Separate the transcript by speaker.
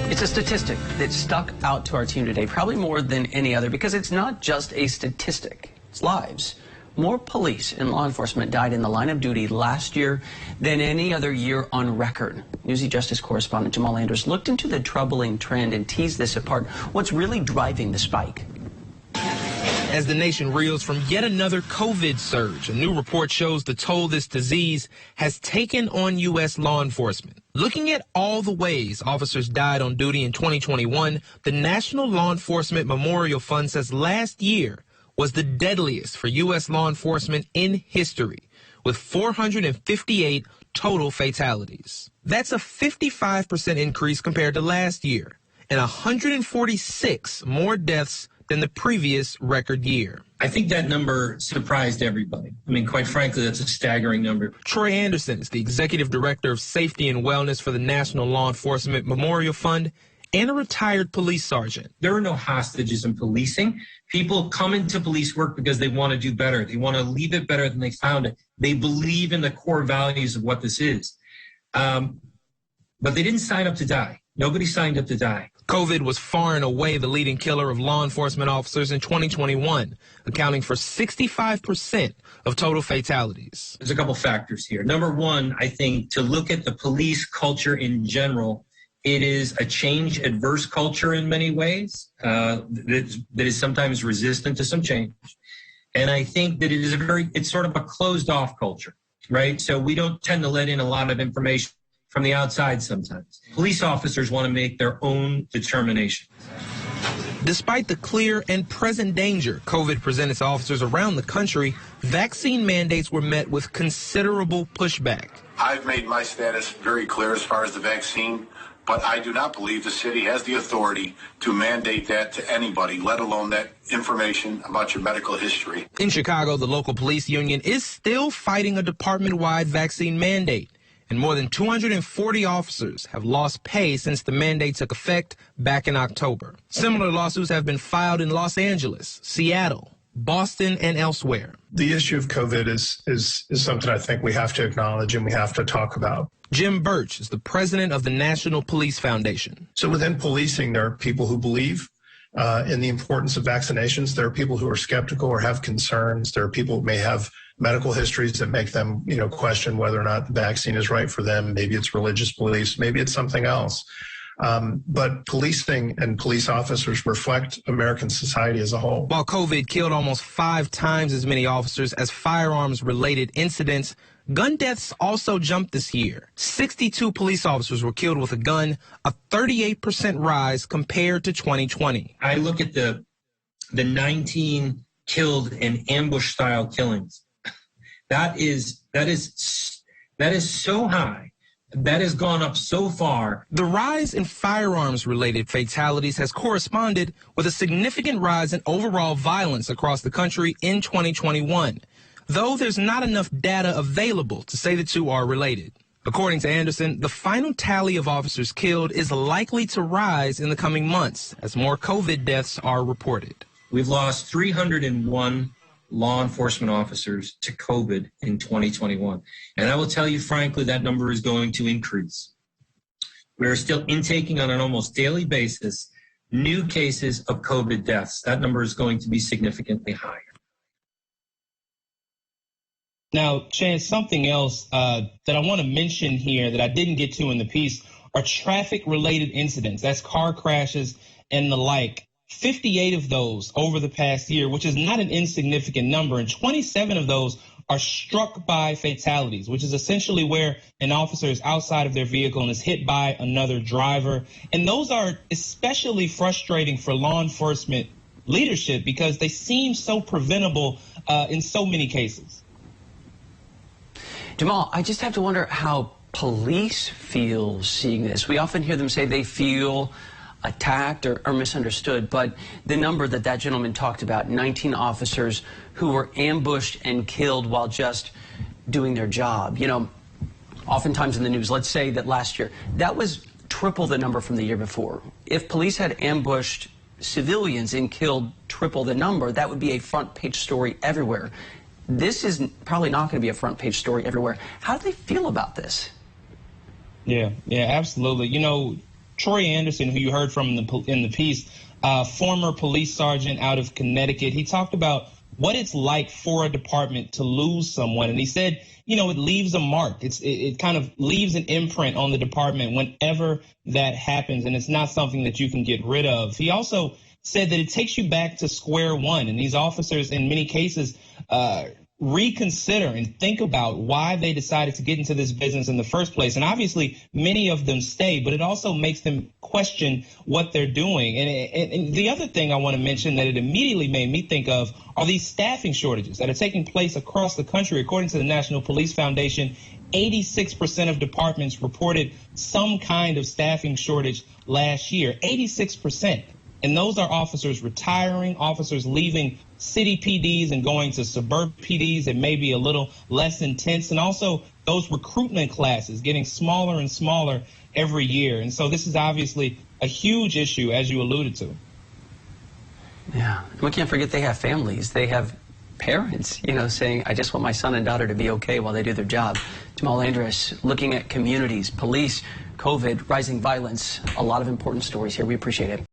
Speaker 1: It's a statistic that stuck out to our team today, probably more than any other, because it's not just a statistic. It's lives. More police and law enforcement died in the line of duty last year than any other year on record. Newsy Justice correspondent Jamal Andrews looked into the troubling trend and teased this apart. What's really driving the spike?
Speaker 2: As the nation reels from yet another COVID surge, a new report shows the toll this disease has taken on U.S. law enforcement. Looking at all the ways officers died on duty in 2021, the National Law Enforcement Memorial Fund says last year was the deadliest for U.S. law enforcement in history, with 458 total fatalities. That's a 55% increase compared to last year, and 146 more deaths than the previous record year.
Speaker 3: I think that number surprised everybody. I mean, quite frankly, that's a staggering number.
Speaker 2: Troy Anderson is the executive director of safety and wellness for the National Law Enforcement Memorial Fund and a retired police sergeant.
Speaker 3: There are no hostages in policing. People come into police work because they want to do better. They want to leave it better than they found it. They believe in the core values of what this is. But they didn't sign up to die. Nobody signed up to die.
Speaker 2: COVID was far and away the leading killer of law enforcement officers in 2021, accounting for 65% of total fatalities.
Speaker 3: There's a couple factors here. Number one, I think to look at the police culture in general, it is a change adverse culture in many ways that is sometimes resistant to some change. And I think that it's sort of a closed off culture, right? So we don't tend to let in a lot of information from the outside sometimes. Police officers want to make their own determinations.
Speaker 2: Despite the clear and present danger COVID presented to officers around the country, vaccine mandates were met with considerable pushback.
Speaker 4: I've made my status very clear as far as the vaccine, but I do not believe the city has the authority to mandate that to anybody, let alone that information about your medical history.
Speaker 2: In Chicago, the local police union is still fighting a department-wide vaccine mandate, and more than 240 officers have lost pay since the mandate took effect back in October. Similar lawsuits have been filed in Los Angeles, Seattle, Boston, and elsewhere.
Speaker 5: The issue of COVID is something I think we have to acknowledge and we have to talk about.
Speaker 2: Jim Birch is the president of the National Police Foundation.
Speaker 5: So within policing, there are people who believe in the importance of vaccinations. There are people who are skeptical or have concerns. There are people who may have medical histories that make them, question whether or not the vaccine is right for them. Maybe it's religious beliefs. Maybe it's something else. But policing and police officers reflect American society as a whole.
Speaker 2: While COVID killed almost 5 times as many officers as firearms-related incidents, gun deaths also jumped this year. 62 police officers were killed with a gun, a 38% rise compared to 2020.
Speaker 3: I look at the 19 killed in ambush-style killings. That is so high. That has gone up so far.
Speaker 2: The rise in firearms-related fatalities has corresponded with a significant rise in overall violence across the country in 2021, though there's not enough data available to say the two are related. According to Anderson, the final tally of officers killed is likely to rise in the coming months as more COVID deaths are reported.
Speaker 3: We've lost 301 law enforcement officers to COVID in 2021. And I will tell you, frankly, that number is going to increase. We are still intaking on an almost daily basis new cases of COVID deaths. That number is going to be significantly higher.
Speaker 6: Now, Chance, something else that I want to mention here that I didn't get to in the piece are traffic-related incidents. That's car crashes and the like. 58 of those over the past year, which is not an insignificant number, and 27 of those are struck by fatalities, which is essentially where an officer is outside of their vehicle and is hit by another driver. And those are especially frustrating for law enforcement leadership because they seem so preventable in so many cases.
Speaker 1: Jamal, I just have to wonder how police feel seeing this. We often hear them say they feel attacked or misunderstood, but the number that gentleman talked about, 19 officers who were ambushed and killed while just doing their job. Oftentimes in the news, let's say that last year, that was triple the number from the year before. If police had ambushed civilians and killed triple the number, that would be a front page story everywhere. This is probably not going to be a front page story everywhere. How do they feel about this?
Speaker 6: Yeah, absolutely. Troy Anderson, who you heard from in the piece, former police sergeant out of Connecticut, he talked about what it's like for a department to lose someone. And he said, you know, it leaves a mark. It kind of leaves an imprint on the department whenever that happens, and it's not something that you can get rid of. He also said that it takes you back to square one, and these officers in many cases reconsider and think about why they decided to get into this business in the first place. And obviously, many of them stay, but it also makes them question what they're doing. And the other thing I want to mention that it immediately made me think of are these staffing shortages that are taking place across the country. According to the National Police Foundation, 86% of departments reported some kind of staffing shortage last year. 86%. And those are officers retiring, officers leaving city PDs and going to suburban PDs that may be a little less intense, and also those recruitment classes getting smaller and smaller every year. And so this is obviously a huge issue, as you alluded to.
Speaker 1: Yeah, we can't forget they have families. They have parents, you know, saying, I just want my son and daughter to be okay while they do their job. Jamal Andrus, looking at communities, police, COVID, rising violence, a lot of important stories here. We appreciate it.